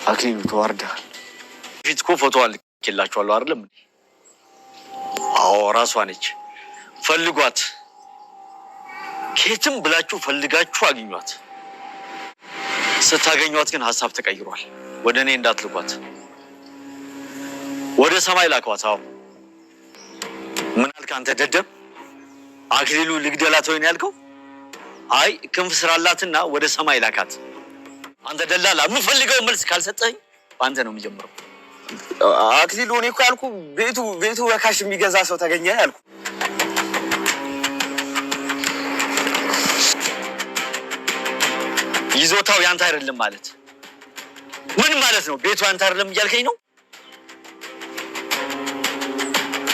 አክሊሉ ተዋርደሃል። ፊት እኮ ፎቶ አልኬላችኋለሁ አይደለም? አዎ ራሷ ነች። ፈልጓት፣ ከየትም ብላችሁ ፈልጋችሁ አግኟት። ስታገኟት ግን ሀሳብ ተቀይሯል። ወደ እኔ እንዳትልኳት፣ ወደ ሰማይ ላኳት። አዎ ምን አልክ አንተ ደደብ? አክሊሉ ልግደላት ወይ ነው ያልከው? አይ ክንፍ ስራላትና ወደ ሰማይ ላካት። አንተ ደላላ የምፈልገው መልስ ካልሰጠኝ በአንተ ነው የሚጀምረው። አክሊሉ እኔ እኮ ያልኩ ቤቱ በካሽ የሚገዛ ሰው ተገኘ ያልኩ። ይዞታው ያንተ አይደለም ማለት ምን ማለት ነው? ቤቱ ያንተ አይደለም እያልከኝ ነው?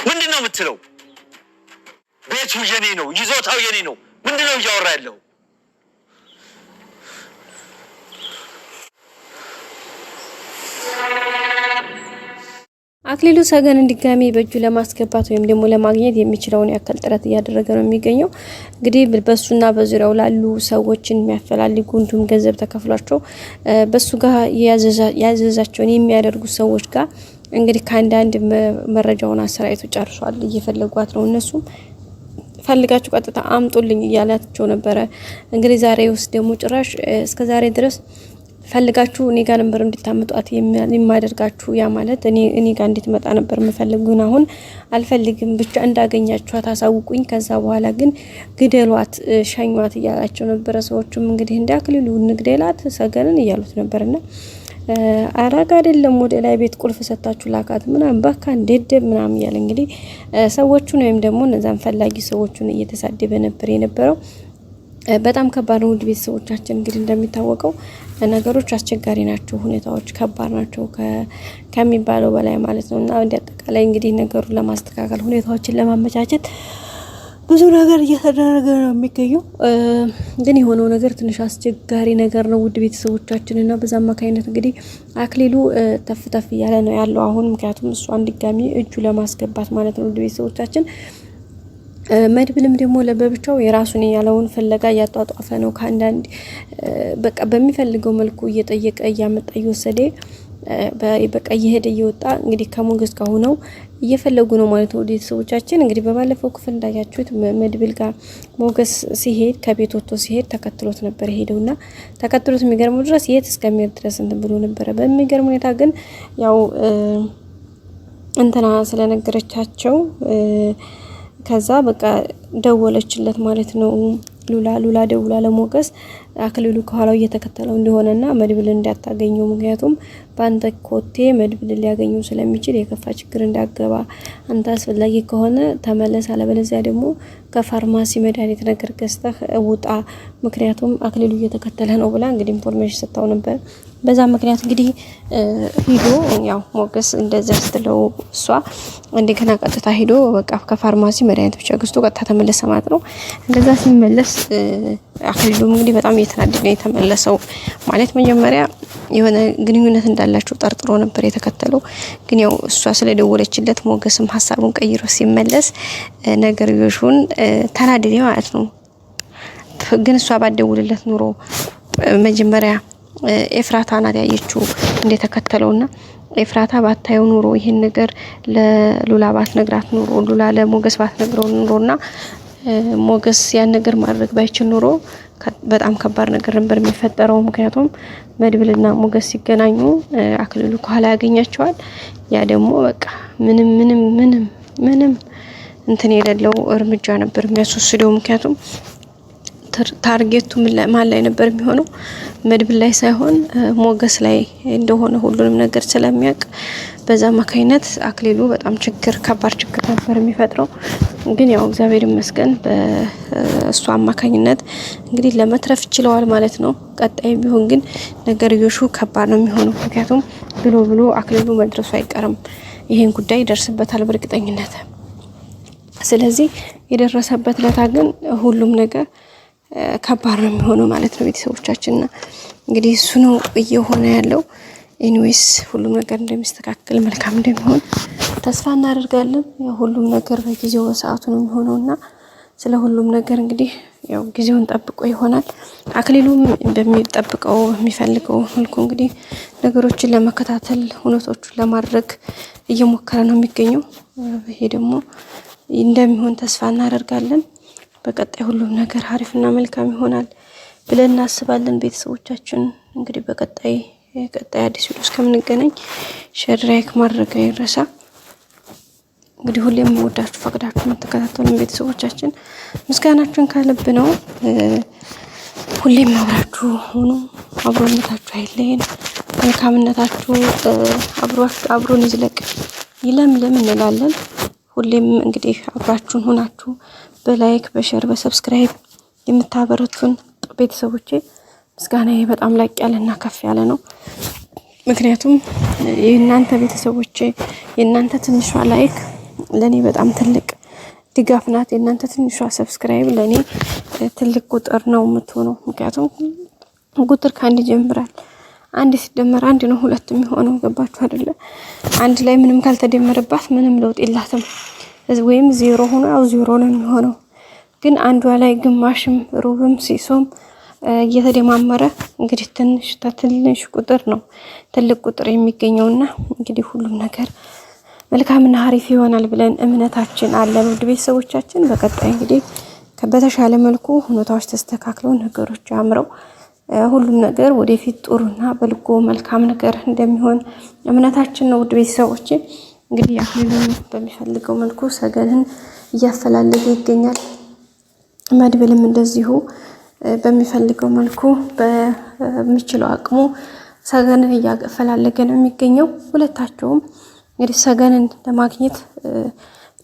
ምንድን ነው የምትለው? ቤቱ የኔ ነው፣ ይዞታው የኔ ነው። ምንድን ነው እያወራ ያለው? አክሊሉ ሰገንን ድጋሚ በእጁ ለማስገባት ወይም ደግሞ ለማግኘት የሚችለውን ያክል ጥረት እያደረገ ነው የሚገኘው። እንግዲህ በሱና በዙሪያው ላሉ ሰዎችን የሚያፈላልጉ እንዲሁም ገንዘብ ተከፍሏቸው በሱ ጋር ያዘዛቸውን የሚያደርጉ ሰዎች ጋር እንግዲህ ከአንዳንድ መረጃውን አሰራይቶ ጨርሷል። እየፈለጓት ነው። እነሱም ፈልጋችሁ ቀጥታ አምጡልኝ እያላቸው ነበረ። እንግዲህ ዛሬ ውስጥ ደግሞ ጭራሽ እስከ ዛሬ ድረስ ፈልጋችሁ እኔ ጋር ነበር እንድታመጧት የማደርጋችሁ። ያ ማለት እኔ ጋር እንድትመጣ ነበር የምፈልጉን። አሁን አልፈልግም፣ ብቻ እንዳገኛችኋት አሳውቁኝ፣ ከዛ በኋላ ግን ግደሏት፣ ሸኟት እያላቸው ነበረ። ሰዎችም እንግዲህ እንደ አክሊሉ ንግደላት ሰገንን እያሉት ነበርና አራጋ አይደለም ወደ ላይ ቤት ቁልፍ ሰጣችሁ ላካት ምናምን በቃ እንደደብ ምናምን እያለ እንግዲህ ሰዎቹን ወይም ደግሞ እነዛን ፈላጊ ሰዎቹን እየተሳደበ ነበር የነበረው። በጣም ከባድ ነው። ውድ ቤተሰቦቻችን እንግዲህ እንደሚታወቀው ነገሮች አስቸጋሪ ናቸው፣ ሁኔታዎች ከባድ ናቸው ከሚባለው በላይ ማለት ነው። እና እንደ አጠቃላይ እንግዲህ ነገሩን ለማስተካከል ሁኔታዎችን ለማመቻቸት ብዙ ነገር እየተደረገ ነው የሚገኘው። ግን የሆነው ነገር ትንሽ አስቸጋሪ ነገር ነው ውድ ቤተሰቦቻችን። እና በዛ አማካኝነት እንግዲህ አክሊሉ ተፍተፍ እያለ ነው ያለው አሁን። ምክንያቱም እሷን ድጋሚ እጁ ለማስገባት ማለት ነው ውድ ቤተሰቦቻችን። መድብልም ደግሞ ለበብቻው የራሱን ያለውን ፍለጋ እያጧጧፈ ነው። ከአንዳንድ በቃ በሚፈልገው መልኩ እየጠየቀ እያመጣ እየወሰደ በቃ እየሄደ እየወጣ እንግዲህ ከሞገስ ጋር ሆነው እየፈለጉ ነው ማለት ነው ቤተሰቦቻችን። እንግዲህ በባለፈው ክፍል እንዳያችሁት መድብል ጋር ሞገስ ሲሄድ ከቤት ወጥቶ ሲሄድ ተከትሎት ነበር ሄደውና ተከትሎት የሚገርመው ድረስ የት እስከሚሄድ ድረስ እንትን ብሎ ነበረ። በሚገርም ሁኔታ ግን ያው እንትና ስለነገረቻቸው ከዛ በቃ ደወለችለት ማለት ነው። ሉላ ደውላ ለሞገስ አክሊሉ ከኋላው እየተከተለው እንደሆነና መድብል እንዳታገኘው፣ ምክንያቱም ባንተ ኮቴ መድብል ሊያገኘው ስለሚችል የከፋ ችግር እንዳገባ አንተ አስፈላጊ ከሆነ ተመለስ፣ አለበለዚያ ደግሞ ከፋርማሲ መድኃኒት ነገር ገዝተህ ውጣ፣ ምክንያቱም አክሊሉ እየተከተለ ነው ብላ እንግዲህ ኢንፎርሜሽን ሰጣው ነበር። በዛ ምክንያት እንግዲህ ሂዶ ያው ሞገስ እንደዛ ስትለው እሷ እንደገና ቀጥታ ሂዶ በቃ ከፋርማሲ መድኃኒት ብቻ ገዝቶ ቀጥታ ተመለሰ ማለት ነው። እንደዛ ሲመለስ አክሊሉም እንግዲህ በጣም እየተናደደ ነው የተመለሰው። ማለት መጀመሪያ የሆነ ግንኙነት እንዳላቸው ጠርጥሮ ነበር የተከተለው። ግን ያው እሷ ስለደወለችለት ሞገስም ሀሳቡን ቀይሮ ሲመለስ ነገርዮሹን ተናደደ ማለት ነው። ግን እሷ ባደውልለት ኑሮ መጀመሪያ ኤፍራታ ናት ያየችው እንደተከተለውና ኤፍራታ ባታየው ኑሮ ይሄን ነገር ለሉላ ባትነግራት ኑሮ ሉላ ለሞገስ ባትነግረው ኑሮና ሞገስ ያን ነገር ማድረግ ባይችል ኑሮ በጣም ከባድ ነገር ነበር የሚፈጠረው። ምክንያቱም መድብልና ሞገስ ሲገናኙ አክሊሉ ከኋላ ያገኛቸዋል። ያ ደግሞ በቃ ምንም እንትን የሌለው እርምጃ ነበር የሚያስወስደው። ምክንያቱም ታርጌቱ ማን ላይ ነበር የሚሆነው? መድብል ላይ ሳይሆን ሞገስ ላይ እንደሆነ ሁሉንም ነገር ስለሚያውቅ በዛ አማካይነት አክሊሉ በጣም ከባድ ችግር ነበር የሚፈጥረው። ግን ያው እግዚአብሔር ይመስገን በእሱ አማካኝነት እንግዲህ ለመትረፍ ችለዋል ማለት ነው። ቀጣይ ቢሆን ግን ነገርዮሹ ከባድ ነው የሚሆነው። ምክንያቱም ብሎ አክሊሉ መድረሱ አይቀርም። ይሄን ጉዳይ ይደርስበታል በእርግጠኝነት። ስለዚህ የደረሰበት ለታ ግን ሁሉም ነገር ከባድ ነው የሚሆነው ማለት ነው ቤተሰቦቻችንና እንግዲህ እሱ ነው እየሆነ ያለው። ኤኒዌይስ ሁሉም ነገር እንደሚስተካከል መልካም እንደሚሆን ተስፋ እናደርጋለን። ሁሉም ነገር በጊዜው በሰዓቱ ነው የሚሆነውና ስለ ሁሉም ነገር እንግዲህ ያው ጊዜውን ጠብቆ ይሆናል። አክሊሉም በሚጠብቀው የሚፈልገው መልኩ እንግዲህ ነገሮችን ለመከታተል ሁነቶቹን ለማድረግ እየሞከረ ነው የሚገኘው። ይሄ ደግሞ እንደሚሆን ተስፋ እናደርጋለን። በቀጣይ ሁሉም ነገር አሪፍና መልካም ይሆናል ብለን እናስባለን። ቤተሰቦቻችን እንግዲህ በቀጣይ አዲስ ቪዲዮ እስከምንገናኝ ሼር ላይክ ማድረግ አይረሳ። እንግዲህ ሁሌም ወዳችሁ ፈቅዳችሁ የምትከታተሉን ቤተሰቦቻችን ምስጋናችን ከልብ ነው። ሁሌም አብራችሁ ሆኑ፣ አብሮነታችሁ አይለየን፣ መልካምነታችሁ አብሮን ይዝለቅ ይለምልም እንላለን። ሁሌም እንግዲህ አብራችሁን ሆናችሁ በላይክ በሼር በሰብስክራይብ የምታበረቱን ቤተሰቦቼ ምስጋናዬ በጣም ላቅ ያለና ከፍ ያለ ነው። ምክንያቱም የእናንተ ቤተሰቦቼ የእናንተ ትንሿ ላይክ ለኔ በጣም ትልቅ ድጋፍ ናት። የእናንተ ትንሿ ሰብስክራይብ ለኔ ትልቅ ቁጥር ነው የምትሆነው። ምክንያቱም ቁጥር ከአንድ ይጀምራል። አንድ ሲደመር አንድ ነው ሁለት የሚሆነው። ገባችሁ አይደለ? አንድ ላይ ምንም ካልተደመረባት ምንም ለውጥ የላትም። ወይም ዜሮ ሆኖ ያው ዜሮ ነው የሚሆነው። ግን አንዷ ላይ ግማሽም ሩብም ሲሶም እየተደማመረ እንግዲህ ትንሽ ቁጥር ነው ትልቅ ቁጥር የሚገኘውና እንግዲህ ሁሉም ነገር መልካምና አሪፍ ይሆናል ብለን እምነታችን አለን። ውድ ቤተሰቦቻችን በቀጣይ እንግዲህ በተሻለ መልኩ ሁኔታዎች ተስተካክለው ነገሮች አምረው ሁሉም ነገር ወደፊት ጥሩና በልጎ መልካም ነገር እንደሚሆን እምነታችን ነው። ውድ ቤተሰቦቼ እንግዲህ አክሊሉን በሚፈልገው መልኩ ሰገንን እያፈላለገ ይገኛል። መድብልም እንደዚሁ በሚፈልገው መልኩ በሚችለው አቅሙ ሰገንን እያፈላለገ ነው የሚገኘው። ሁለታቸውም እንግዲህ ሰገንን ለማግኘት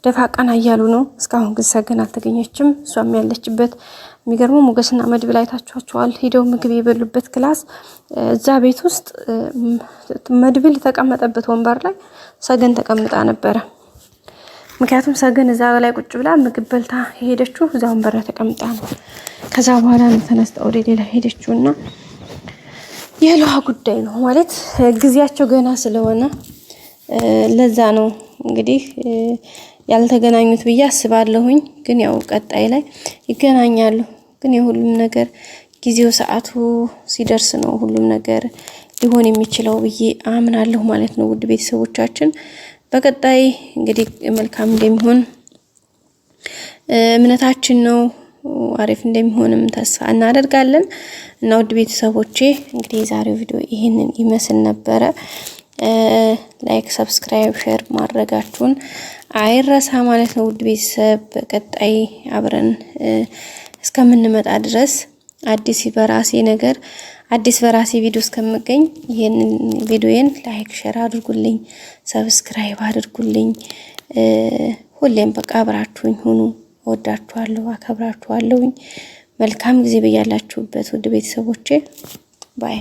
ደፋ ቀና እያሉ ነው። እስካሁን ግን ሰገን አልተገኘችም። እሷም ያለችበት የሚገርመው ሞገስና መድብል አይታችኋቸዋል። ሄደው ምግብ የበሉበት ክላስ እዛ ቤት ውስጥ መድብል የተቀመጠበት ወንበር ላይ ሰገን ተቀምጣ ነበረ። ምክንያቱም ሰገን እዛ ላይ ቁጭ ብላ ምግብ በልታ የሄደችው እዛ ወንበር ላይ ተቀምጣ ነው። ከዛ በኋላ ነው ተነስታ ወደ ሌላ ሄደችውና የለዋ ጉዳይ ነው ማለት ጊዜያቸው ገና ስለሆነ ለዛ ነው እንግዲህ ያልተገናኙት ብዬ አስባለሁኝ። ግን ያው ቀጣይ ላይ ይገናኛሉ። ግን የሁሉም ነገር ጊዜው ሰዓቱ ሲደርስ ነው ሁሉም ነገር ሊሆን የሚችለው ብዬ አምናለሁ ማለት ነው። ውድ ቤተሰቦቻችን በቀጣይ እንግዲህ መልካም እንደሚሆን እምነታችን ነው። አሪፍ እንደሚሆንም ተስፋ እናደርጋለን። እና ውድ ቤተሰቦቼ እንግዲህ የዛሬው ቪዲዮ ይሄንን ይመስል ነበረ። ላይክ ሰብስክራይብ ሼር ማድረጋችሁን አይረሳ ማለት ነው። ውድ ቤተሰብ በቀጣይ አብረን እስከምንመጣ ድረስ አዲስ በራሴ ቪዲዮ እስከምገኝ ይሄንን ቪዲዮዬን ላይክ ሼር አድርጉልኝ፣ ሰብስክራይብ አድርጉልኝ። ሁሌም በቃ አብራችሁኝ ሁኑ። ወዳችኋለሁ፣ አከብራችኋለሁ። መልካም ጊዜ በያላችሁበት ውድ ቤተሰቦቼ ባይ